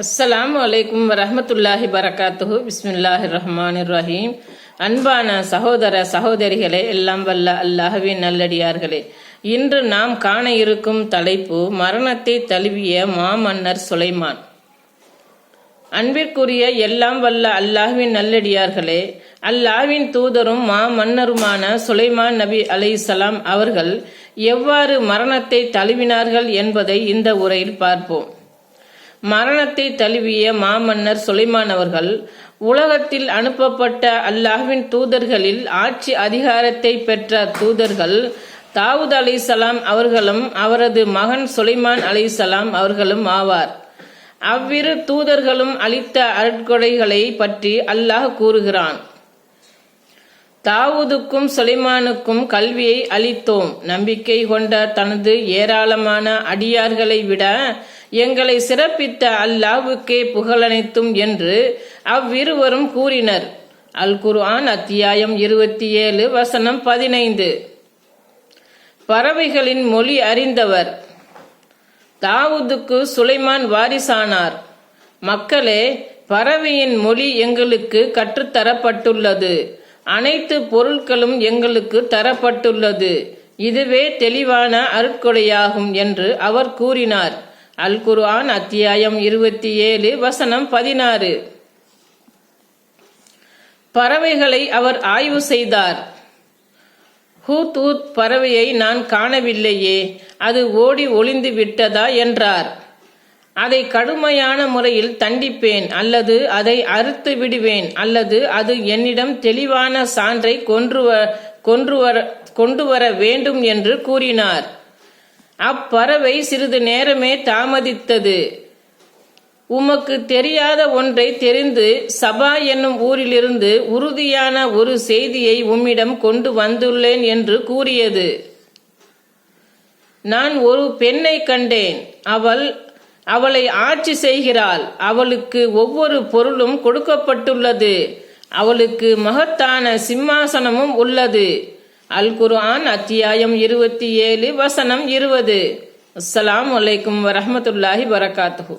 அஸ்ஸலாமு அலைக்கும் வரஹ்மத்துல்லாஹி பரகாத்துஹு. பிஸ்மில்லாஹிர் ரஹ்மானிர் ரஹீம். அன்பான சகோதர சகோதரிகளே, எல்லாம் வல்ல அல்லாஹ்வின் நல்லடியார்களே, இன்று நாம் காண இருக்கும் தலைப்பு மரணத்தை தழுவிய மாமன்னர் சுலைமான். அன்பிற்குரிய எல்லாம் வல்ல அல்லாஹ்வின் நல்லடியார்களே, அல்லாஹ்வின் தூதரும் மாமன்னருமான சுலைமான் நபி அலைஹிஸ்ஸலாம் அவர்கள் எவ்வாறு மரணத்தை தழுவினார்கள் என்பதை இந்த உரையில் பார்ப்போம். மரணத்தை தழுவிய மாமன்னர் சுலைமான் அவர்கள் உலகத்தில் அனுப்பப்பட்ட அல்லாஹ்வின் தூதர்களில் ஆட்சி அதிகாரத்தை பெற்ற தூதர்கள் தாவூத் அலைஹிஸ்ஸலாம் அவர்களும் அவரது மகன் சுலைமான் அலைஹிஸ்ஸலாம் அவர்களும் ஆவார். அவ்விரு தூதர்களும் அளித்த அருட்கொடைகளை பற்றி அல்லாஹ் கூறுகிறான். தாவூதுக்கும் சுலைமானுக்கும் கல்வியை அளித்தோம். நம்பிக்கை கொண்ட தனது ஏராளமான அடியார்களை விட எங்களை சிறப்பித்த அல்லாஹ்வுக்கே புகழனைத்தும் என்று அவ்விருவரும் கூறினர். அல் குர்ஆன் அத்தியாயம் 27 வசனம் 15. பறவைகளின் மொழி அறிந்தவர். தாவூதுக்கு சுலைமான் வாரிசானார். மக்களே, பறவையின் மொழி எங்களுக்கு கற்றுத்தரப்பட்டுள்ளது. அனைத்து பொருட்களும் எங்களுக்கு தரப்பட்டுள்ளது. இதுவே தெளிவான அருட்கொடையாகும் என்று அவர் கூறினார். அல் குர்ஆன் அத்தியாயம் 27 வசனம் 16. பறவைகளை அவர் ஆய்வு செய்தார். ஹூத் ஹூத் பறவையை நான் காணவில்லையே, அது ஓடி ஒளிந்து விட்டதா என்றார். அதை கடுமையான முறையில் தண்டிப்பேன், அல்லது அதை அறுத்து விடுவேன், அல்லது அது என்னிடம் தெளிவான சான்றை கொண்டு வர வேண்டும் என்று கூறினார். அப்பறவை சிறிது நேரமே தாமதித்தது. உமக்கு தெரியாத ஒன்றை தெரிந்து சபா என்னும் ஊரிலிருந்து உறுதியான ஒரு செய்தியை உம்மிடம் கொண்டு வந்துள்ளேன் என்று கூறியது. நான் ஒரு பெண்ணை கண்டேன். அவளை ஆட்சி செய்கிறாள். அவளுக்கு ஒவ்வொரு பொருளும் கொடுக்கப்பட்டுள்ளது. அவளுக்கு மகத்தான சிம்மாசனமும் உள்ளது. அல் குர்ஆன் அத்தியாயம் 27 வசனம் 20. அஸ்ஸலாமு அலைக்கும் வரஹ்மத்துல்லாஹி பரகாத்துஹு.